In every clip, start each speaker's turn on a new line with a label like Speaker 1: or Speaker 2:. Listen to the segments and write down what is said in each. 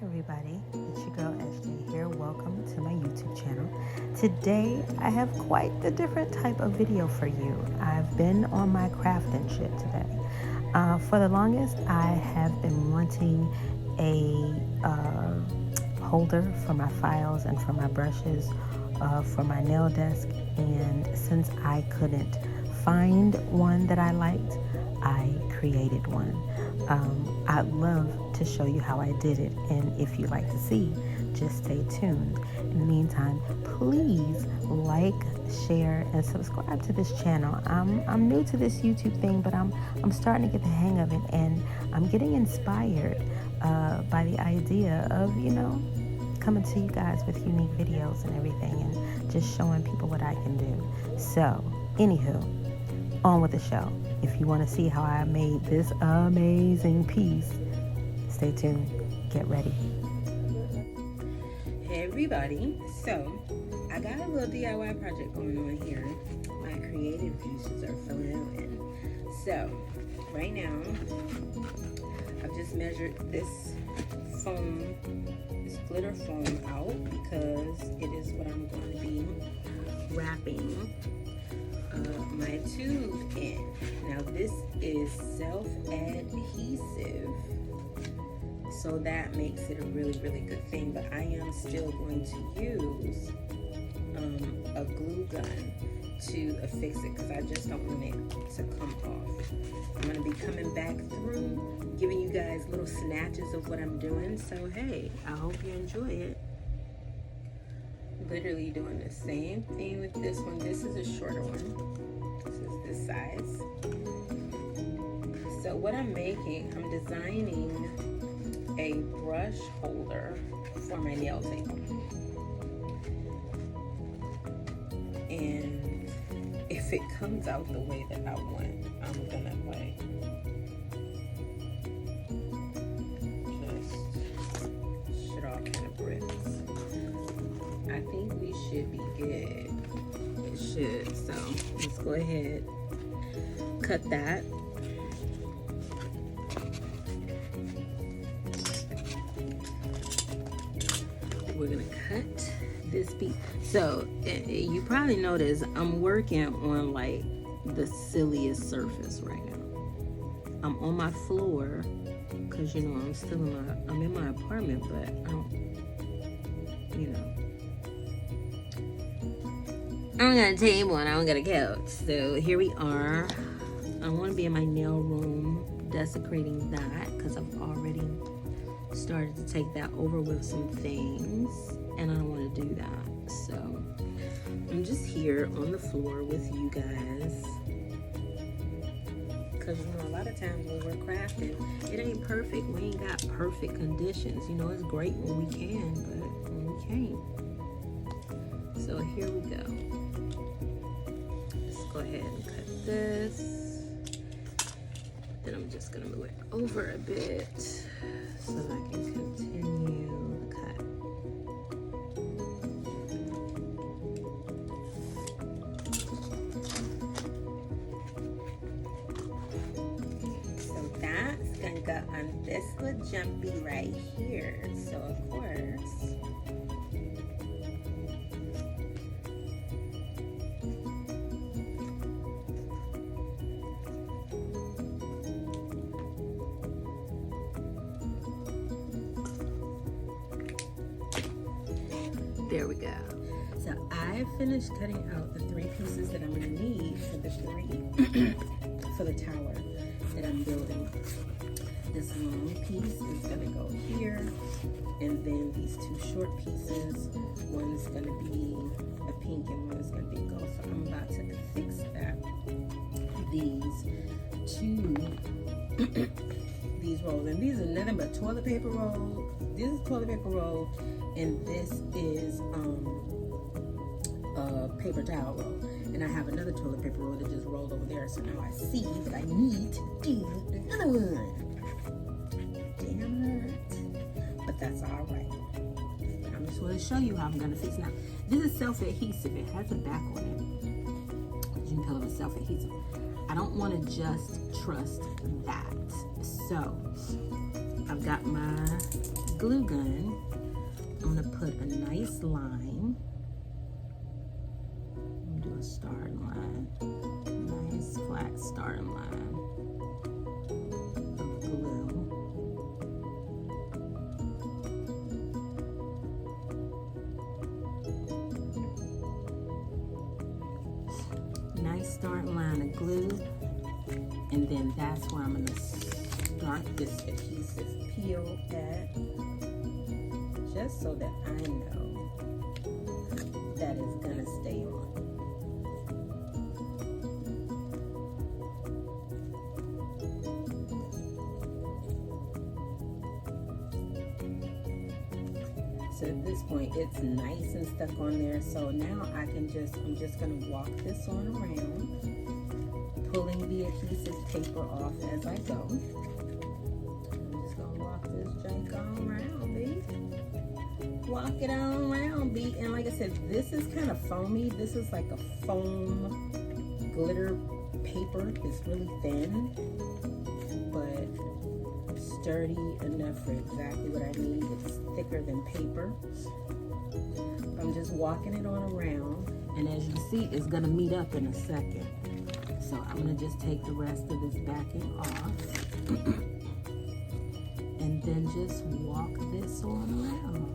Speaker 1: Everybody, it's your girl SJ here. Welcome to my YouTube channel. Today I have quite the different type of video for you. I've been on my crafting shit today. For the longest, I have been wanting a holder for my files and for my brushes for my nail desk, and since I couldn't find one that I liked, I created one. I'd love to show you how I did it, and if you'd like to see, just stay tuned. In the meantime, please like, share, and subscribe to this channel. I'm new to this YouTube thing, but I'm starting to get the hang of it, and I'm getting inspired by the idea of, coming to you guys with unique videos and everything, and just showing people what I can do. So, anywho, on with the show. If you want to see how I made this amazing piece, stay tuned. Get ready. Hey everybody, so I got a little DIY project going on here. My creative juices are flowing. So right now, I've just measured this foam, this glitter foam out, because it is what I'm going to be wrapping my tube in. Now this is self-adhesive, so that makes it a really good thing, but I am still going to use a glue gun to affix it, because I just don't want it to come off. I'm going to be coming back through, giving you guys little snatches of what I'm doing, so hey, I hope you enjoy it. Literally doing the same thing with this one. This is a shorter one. This is this size. So what I'm making, I'm designing a brush holder for my nail table. And if it comes out the way that I want, I'm gonna just shit all kind of bricks. I think we should be good. It should. So let's go ahead, cut that. We're gonna cut this piece. So you probably noticed I'm working on like the silliest surface right now. I'm on my floor because I'm still in my apartment, but I don't got a table and I don't got a couch. So here we are. I want to be in my nail room desecrating that, because I've already started to take that over with some things, and I don't want to do that. So I'm just here on the floor with you guys, because a lot of times when we're crafting, it ain't perfect. We ain't got perfect conditions. It's great when we can, but when we can't. So here we go. Let's go ahead and cut this. Then I'm just gonna move it over a bit so that I can continue the cut. So that's gonna go on this little jumpy right here. So of course, there we go. So I finished cutting out the 3 pieces that I'm going to need for the for the tower that I'm building. This long piece is going to go here, and then these 2 short pieces, one's going to be a pink and one's going to be gold. So I'm about to fix that. These 2 these rolls, and these are nothing but toilet paper roll. This is toilet paper roll, and this is a paper towel roll. And I have another toilet paper roll that just rolled over there. So now I see that I need to do another one. Damn it! But that's all right. I'm just going to show you how I'm going to fix it. Now, this is self-adhesive. It has a back on it. You can tell it was self-adhesive. I don't want to just trust that. So I've got my glue gun, I'm gonna put a nice line. I'm gonna do a starting line. Nice flat starting line of glue. Nice starting line of glue. And then that's where I'm gonna start this adhesive peel at, just so that I know that it's gonna stay on. So at this point, it's nice and stuck on there. So now I'm just gonna walk this on around, pulling the adhesive paper off as I go. I'm just gonna walk this junk on around, B. Walk it on around, B. And like I said, this is kind of foamy. This is like a foam glitter paper. It's really thin, but sturdy enough for exactly what I need. It's thicker than paper. I'm just walking it on around, and as you see, it's gonna meet up in a second. So I'm gonna just take the rest of this backing off and then just walk this on around.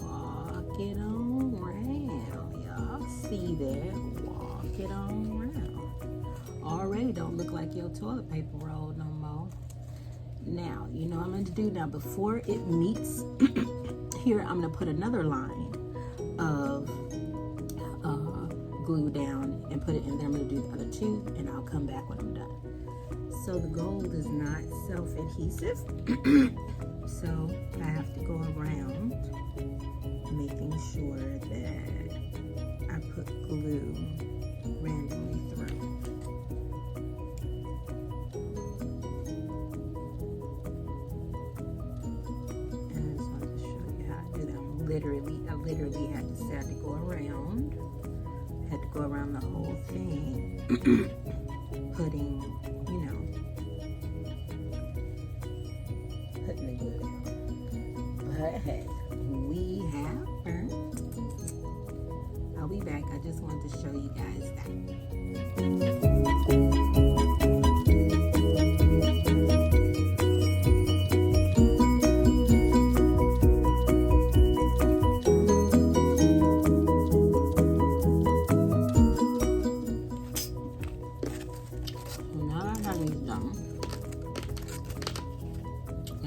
Speaker 1: Walk it on around. Y'all see that? Walk it on around. Already don't look like your toilet paper roll no more. Now, you know what I'm going to do now. Before it meets here, I'm going to put another line of glue down and put it in there. I'm going to do the other two, and I'll come back when I'm done. So the gold is not self-adhesive, so I have to go around making sure that I put glue randomly through. And I just wanted to show you how I do that. I literally had to say I had to go around. Had to go around the whole thing, putting the glue down. But hey, we have burnt. I'll be back. I just wanted to show you guys that.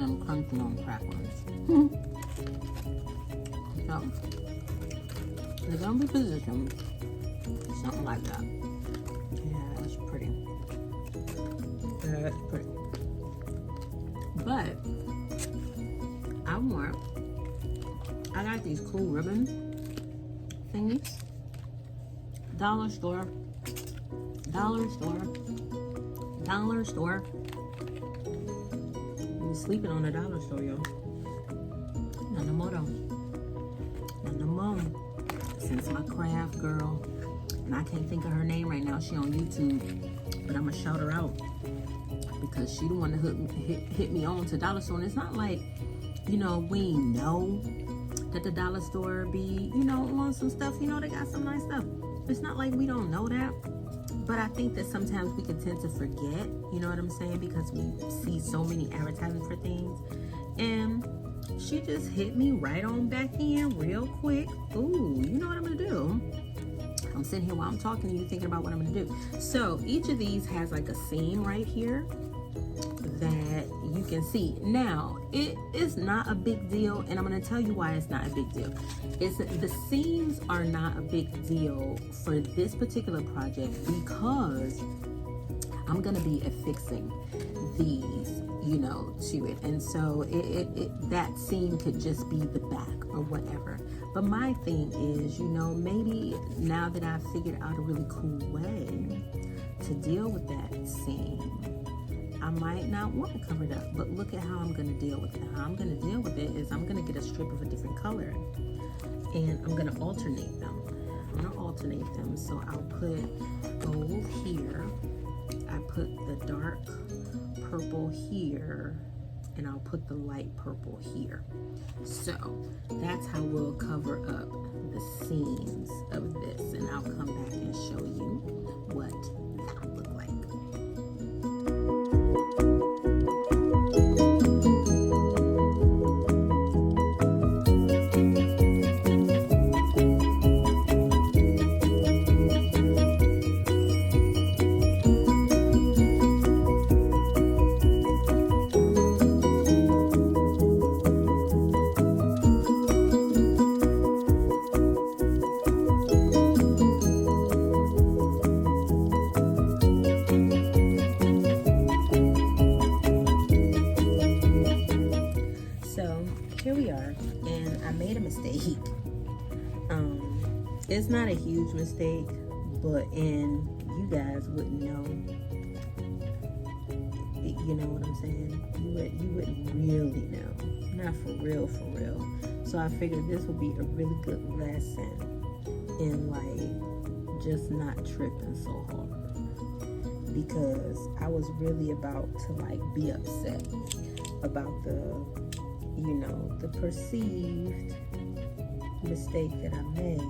Speaker 1: I'm crunching on crackers. So, they're gonna be positioned something like that. Yeah, that's pretty. That's pretty. But I got these cool ribbon thingies. Dollar store. Sleeping on the dollar store, y'all. None no more though. None no more. Since my craft girl, and I can't think of her name right now, she on YouTube, but I'm gonna shout her out because she the one that hit me on to dollar store. And it's not like, we know that the dollar store be, on some stuff, they got some nice stuff. It's not like we don't know that. But I think that sometimes we can tend to forget, you know what I'm saying? Because we see so many advertisements for things. And she just hit me right on back in real quick. Ooh, you know what I'm gonna do? I'm sitting here while I'm talking to you thinking about what I'm gonna do. So each of these has like a seam right here that you can see. Now, it is not a big deal, and I'm going to tell you why it's not a big deal. The seams are not a big deal for this particular project because I'm going to be affixing these, to it. And so that seam could just be the back or whatever. But my thing is, maybe now that I've figured out a really cool way to deal with that seam, I might not want to cover it up, but look at how I'm going to deal with it. How I'm going to deal with it is I'm going to get a strip of a different color and I'm going to alternate them. So I'll put gold here. I put the dark purple here and I'll put the light purple here. So that's how we'll cover up the seams of this, and I'll come back and show you what that'll look like. Here we are, and I made a mistake. It's not a huge mistake, but you guys wouldn't know. You know what I'm saying? You wouldn't really know. Not for real, for real. So I figured this would be a really good lesson in like just not tripping so hard, because I was really about to like be upset about the perceived mistake that I made.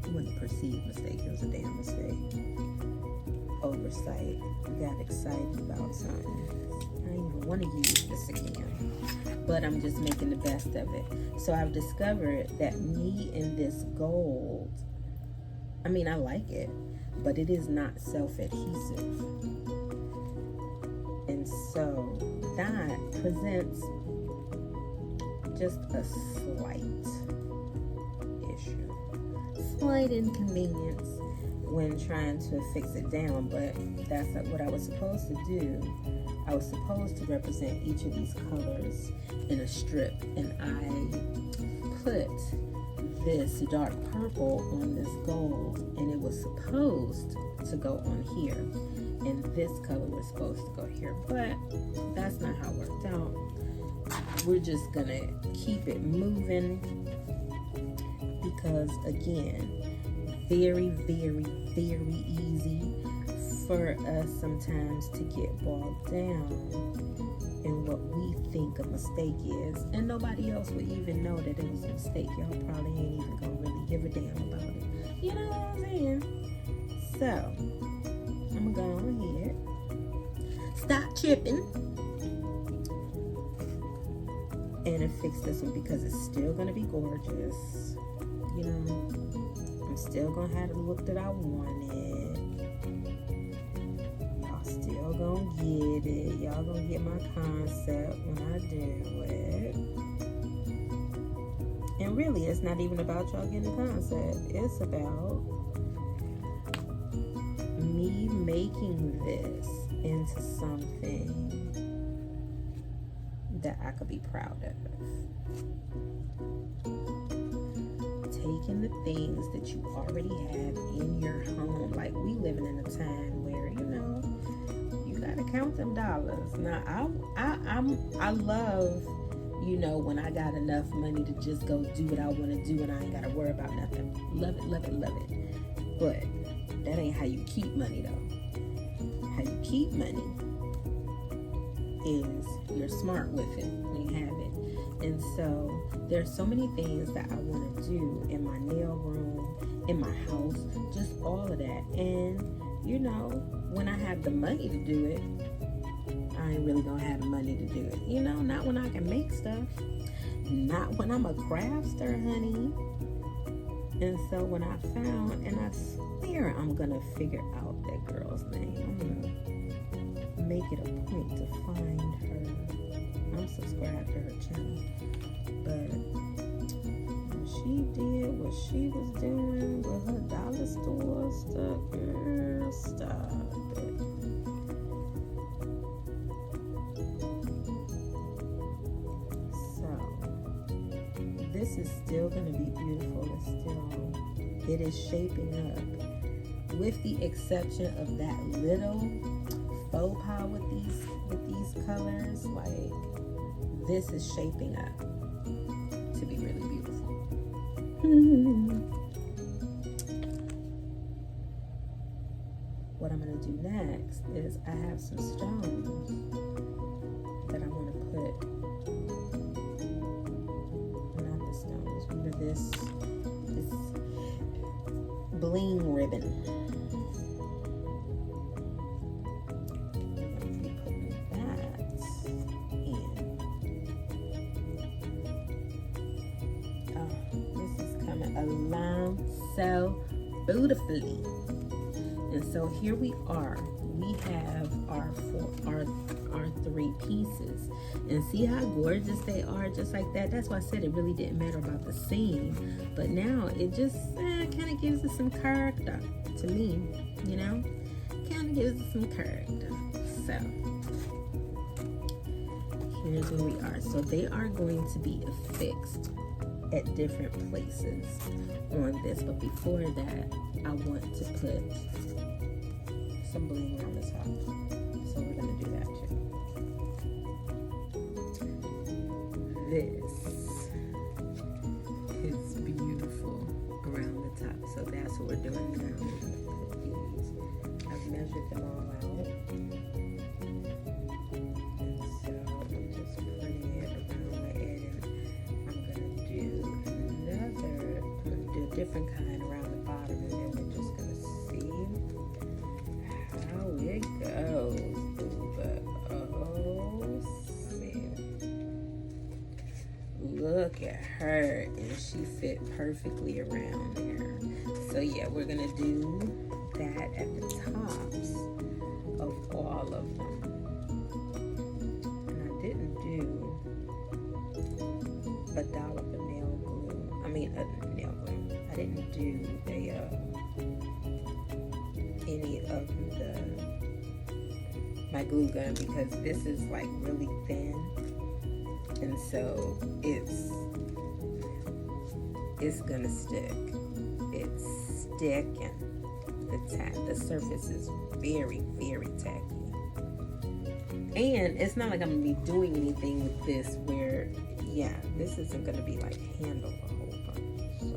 Speaker 1: It wasn't a perceived mistake, it was a damn mistake. Oversight. Got excited about something. I don't even want to use this again, but I'm just making the best of it. So I've discovered that me in this gold, I mean, I like it, but it is not self-adhesive. And so that presents just a slight issue, slight inconvenience when trying to fix it down, but that's not what I was supposed to do. I was supposed to represent each of these colors in a strip, and I put this dark purple on this gold, and it was supposed to go on here, and this color was supposed to go here, but that's not how it worked out. We're just gonna keep it moving, because again, very, very, very easy for us sometimes to get bogged down in what we think a mistake is, and nobody else would even know that it was a mistake. Y'all probably ain't even gonna really give a damn about it. You know what I'm saying? So I'm gonna go ahead, stop tripping, and fix this one, because it's still gonna be gorgeous. You know, I'm still gonna have the look that I wanted. Y'all still gonna get it. Y'all gonna get my concept when I do it. And really, it's not even about y'all getting the concept. It's about me making this into something that I could be proud of. Taking the things that you already have in your home. Like, we living in a time where, you gotta count them dollars. Now, I love, when I got enough money to just go do what I want to do, and I ain't gotta worry about nothing. Love it, love it, love it. But that ain't how you keep money, though. How you keep money is you're smart with it when you have it. And so there's so many things that I want to do in my nail room, in my house, just all of that. And when I have the money to do it, I ain't really gonna have the money to do it. Not when I can make stuff, not when I'm a crafter, honey. And so when I found, and I swear I'm gonna figure out that girl's name. I'm gonna make it a point to find her. I'm subscribed to her channel. But when she did what she was doing with her dollar store stuff, girl, stop it. So this is still gonna be beautiful. It is shaping up, with the exception of that little faux pas with these colors. Like, this is shaping up to be really beautiful. What I'm gonna going to do next is I have some stones that I want to put, not the stones, remember this bling ribbon. I'm going to be putting that in. Oh, this is coming along so beautifully. And so here we are. We have our three pieces, and see how gorgeous they are, just like that. That's why I said it really didn't matter about the seam, but now it just kind of gives it some character to me, you know, kind of gives it some character. So here's where we are. So they are going to be affixed at different places on this, but before that I want to put some bling on the top, so we're going to do that too. This is beautiful around the top, so that's what we're doing now. We're going to put these. I've measured them all out, and so I'm just putting it around my edge, and I'm going to do a different kind around the bottom, and then we're just going to see how it goes. Look at her, and she fit perfectly around there. So yeah, we're gonna do that at the tops of all of them. And I didn't do a dollop of nail glue. Nail glue. I didn't do any of my glue gun because this is like really thin. And so it's gonna stick. It's sticking. The surface is very, very tacky. And it's not like I'm gonna be doing anything with this where, yeah, this isn't gonna be like handle a whole bunch. So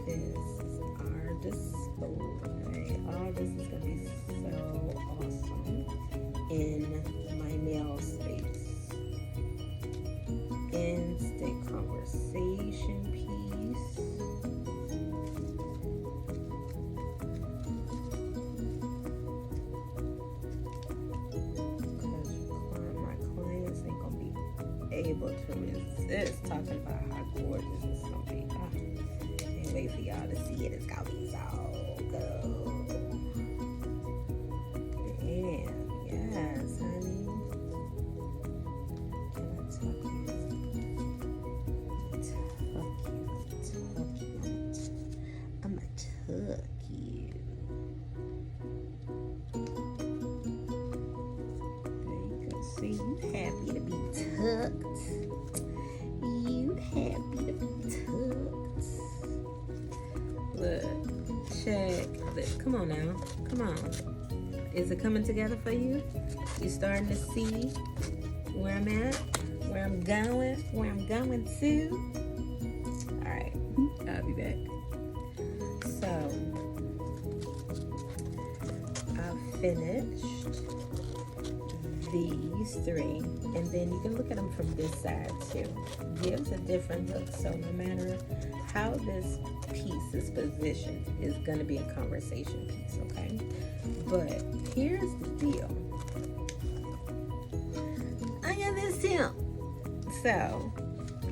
Speaker 1: this is our display. Oh, this is gonna be so awesome in my nail space. Instant conversation piece. Because my clients ain't gonna be able to resist talking about how gorgeous it's gonna be. Can't wait for y'all to see it. It's gonna be so good. And yes, honey. Can I tuck you? I'ma tuck you. There you go. See, you happy to be tucked. You happy to be tucked. Look, check. Look, come on now. Come on. Is it coming together for you? You starting to see where I'm at, where I'm going to? All right, I'll be back. So I've finished these three, and then you can look at them from this side too. Gives a different look. So no matter how this piece is positioned, is going to be a conversation piece, okay? But here's the deal. I got this too. So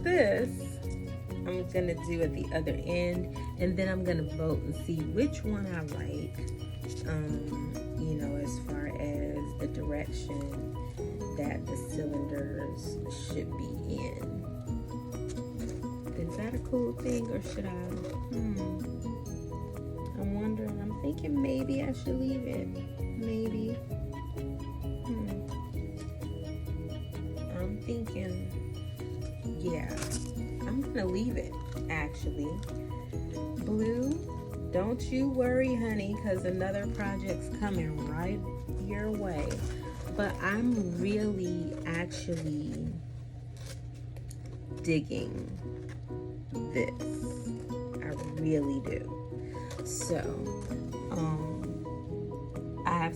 Speaker 1: this I'm going to do at the other end, and then I'm going to vote and see which one I like, you know, as far as the direction that the cylinders should be in. Is that a cool thing, or should I? I'm wondering. I'm thinking maybe I should leave it. Maybe. I'm thinking, yeah, I'm gonna leave it, actually. Blue, don't you worry, honey, because another project's coming right your way. But I'm really actually digging this. I really do. So, I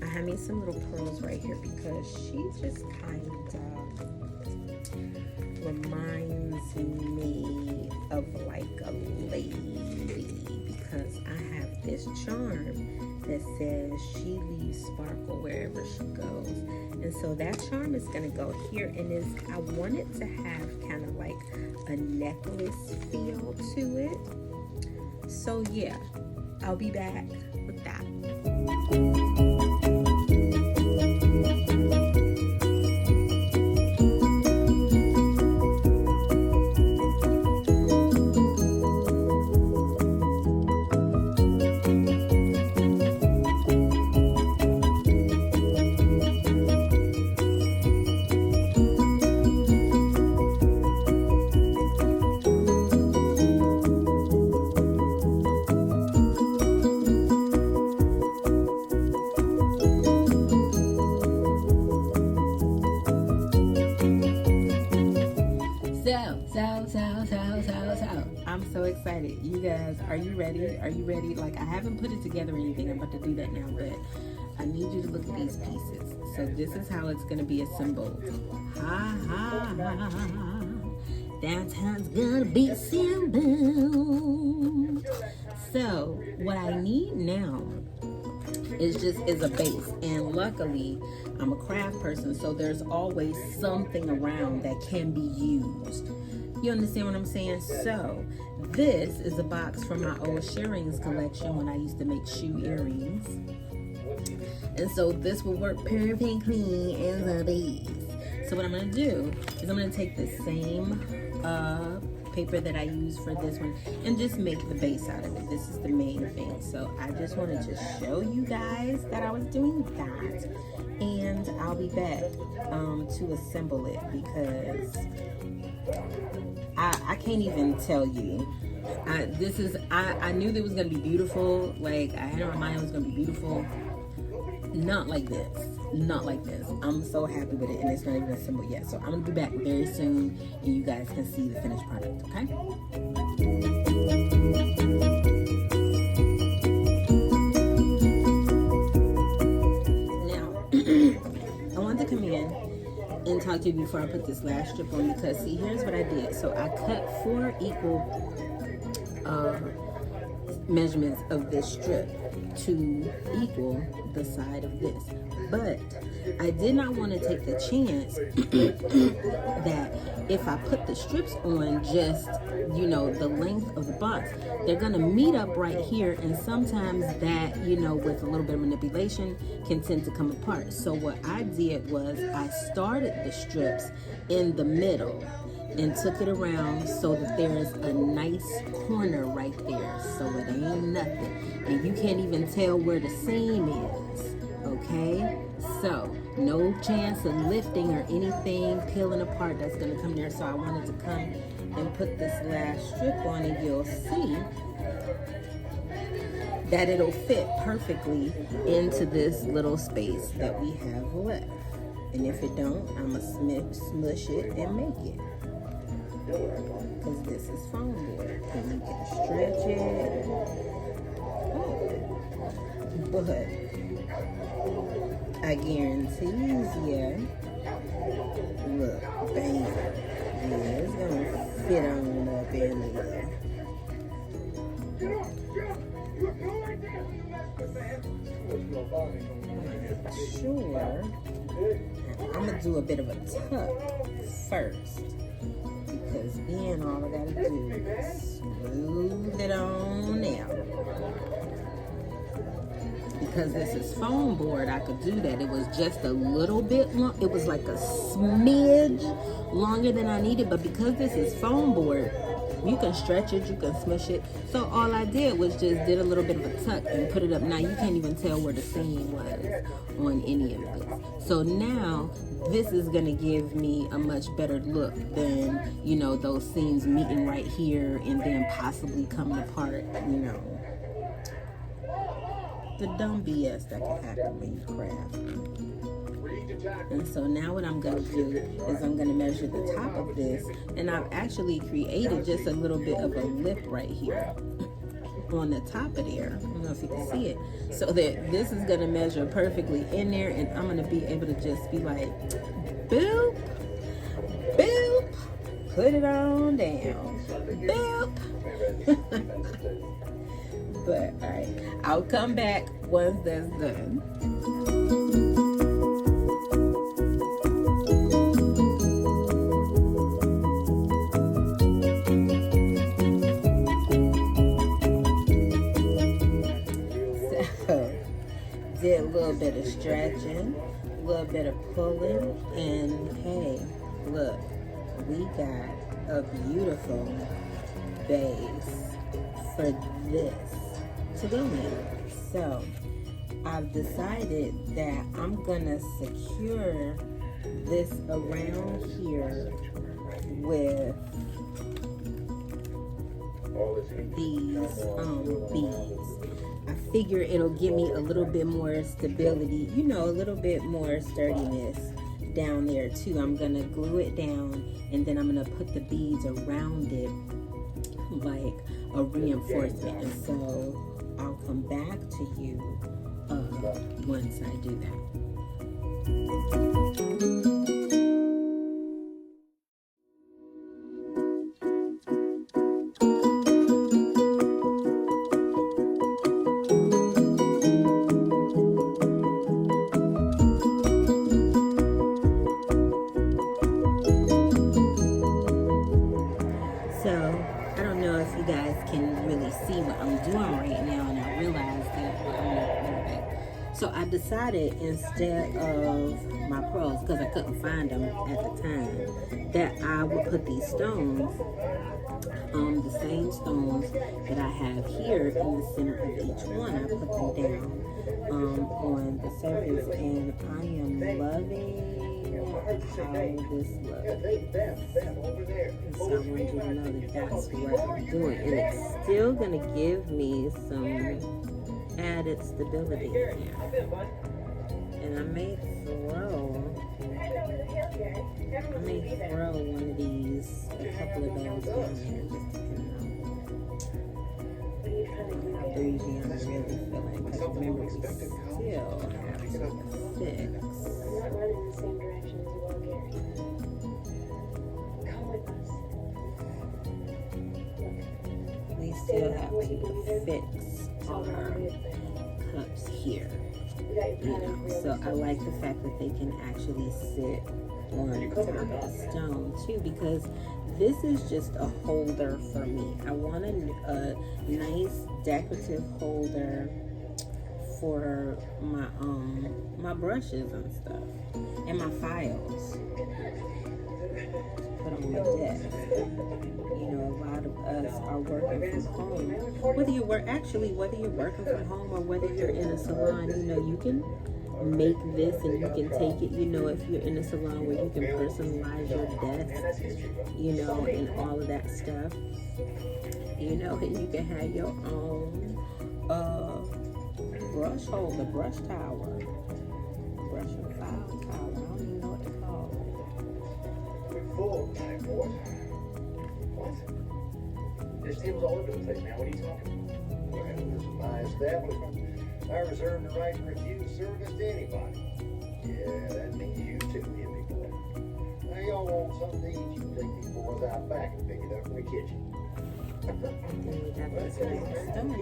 Speaker 1: have me some little pearls right here because she just kind of reminds me of like a lady, because I have this charm that says she leaves sparkle wherever she goes. And so that charm is going to go here, and I want it to have kind of like a necklace feel to it. So yeah, I'll be back with that. I'm so excited. You guys, are you ready? Are you ready? Like, I haven't put it together or anything. I'm about to do that now, but I need you to look at these pieces. So this is how it's going to be assembled. Ha, ha, ha. Downtown's going to be assembled. So what I need now is a base, and luckily I'm a craft person, so there's always something around that can be used. You understand what I'm saying? So this is a box from my old earrings collection when I used to make shoe earrings, and so this will work perfectly as a base. So what I'm going to do is I'm going to take the same paper that I used for this one and just make the base out of it. This is the main thing. So I just wanted to show you guys that I was doing that, and I'll be back to assemble it, because I can't even tell you. I knew that it was gonna be beautiful. Like, I had in my mind it was gonna be beautiful. Not like this. Not like this. I'm so happy with it, and it's not even assembled yet. So I'm gonna be back very soon, and you guys can see the finished product. Okay? Now, I wanted to come in and talk to you before I put this last strip on, because see, here's what I did. So I cut 4 equal measurements of this strip to equal the side of this, but I did not want to take the chance that if I put the strips on just, you know, the length of the box, they're gonna meet up right here, and sometimes that, you know, with a little bit of manipulation can tend to come apart. So what I did was I started the strips in the middle and took it around so that there is a nice corner right there, so it ain't nothing, and you can't even tell where the seam is. Okay, so no chance of lifting or anything peeling apart that's going to come there. So I wanted to come and put this last strip on, and you'll see that it'll fit perfectly into this little space that we have left. And if it don't, I'm going to smush it and make it, because this is foam board and you can stretch it. But I guarantee you, look, bam, yeah, it's gonna fit on up in there. Sure, I'm gonna do a bit of a tuck first, because then all I gotta do is smooth it on out. Because this is foam board, I could do that. It was just a little bit long. It was like a smidge longer than I needed, but because this is foam board, you can stretch it, you can smush it. So all I did was just did a little bit of a tuck and put it up. Now you can't even tell where the seam was on any of this. So now this is gonna give me a much better look than, you know, those seams meeting right here and then possibly coming apart, you know. The dumb BS that can happen when you craft.
Speaker 2: And so now what I'm going to do is I'm going to measure the top of this, and I've actually created just a little bit of a lip right here on the top of there. I don't know if you can see it. So that this is going to measure perfectly in there, and I'm going to be able to just be like, boop, boop, put it on down, boop. But all right, I'll come back once that's done. Did a little bit of stretching, a little bit of pulling, and hey, look, we got a beautiful base for this to go in. So I've decided that I'm gonna secure this around here with these beads. I figure it'll give me a little bit more stability, you know, a little bit more sturdiness down there too. I'm gonna glue it down, and then I'm gonna put the beads around it like a reinforcement. And so I'll come back to you once I do that. So I decided, instead of my pearls, because I couldn't find them at the time, that I would put these stones, the same stones that I have here in the center of each one. I put them down on the surface, and I am loving how this looks. And so I want you to know that that's what I'm doing, and it's still going to give me some added stability here. And I may throw one of these, a couple of those down there, just depending on how breezy I'm really feeling. Because remember, we still have to fix. We still have to fix our cups here, you know. So I like the fact that they can actually sit on top of the stone too, because this is just a holder for me. I want a nice decorative holder for my brushes and stuff, and my files. Put on my desk. You know, a lot of us are working from home. Whether you're working from home or whether you're in a salon, you know, you can make this and you can take it, you know, if you're in a salon where you can personalize your desk, you know, and all of that stuff, you know, and you can have your own brush holder, brush tower, brush and file tower. I don't even know what to call it.
Speaker 3: What? There's tables all over the place, man. What are you talking about? Well, this is my establishment. I reserve the right to refuse service to anybody. Yeah, that means you too, hippie boy. Now, y'all want something to eat, you can take these boys out back and pick it up in the kitchen.
Speaker 2: Then we got this nice stone
Speaker 3: I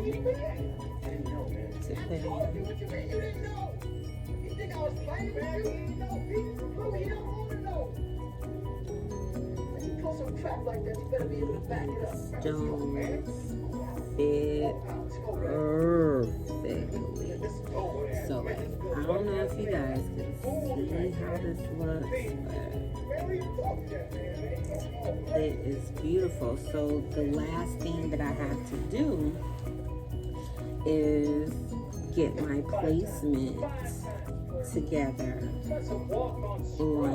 Speaker 3: didn't know, man.
Speaker 2: to put in.
Speaker 3: What you mean you didn't know? You think I was playing with you? You didn't know, people. You don't want to know. Some crap like that, you better be able to back it up.
Speaker 2: Stones fit perfectly. So I don't know if you guys can see how this looks, but it is beautiful. So the last thing that I have to do is get my placement together on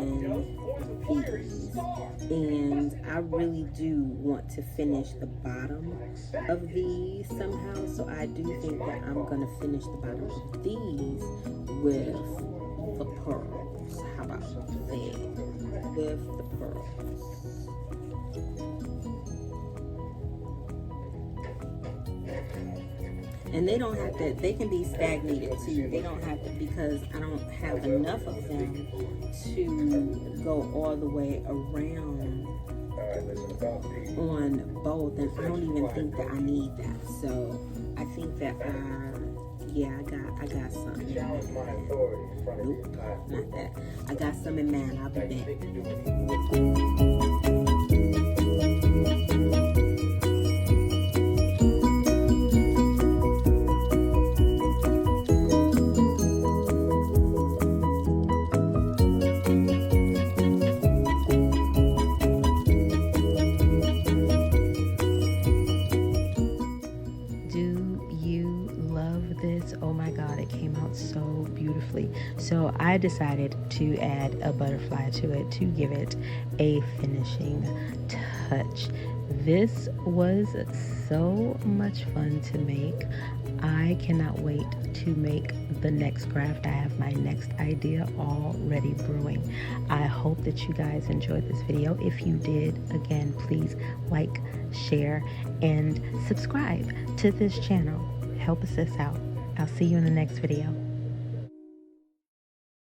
Speaker 2: these, and I really do want to finish the bottom of these somehow, so I do think that I'm going to finish the bottom of these with the pearls. How about that? With the pearls. And they don't have to, they can be stagnated too. They don't have to, because I don't have enough of them to go all the way around on both. And I don't even think that I need that. So I think that yeah, I got some. Nope, not that. I got some in mind. I'll be back.
Speaker 1: Oh my god, it came out so beautifully. So I decided to add a butterfly to it to give it a finishing touch. This was so much fun to make. I cannot wait to make the next craft. I have my next idea already brewing. I hope that you guys enjoyed this video. If you did, again, please like, share, and subscribe to this channel. Help us out. I'll see you in the next video.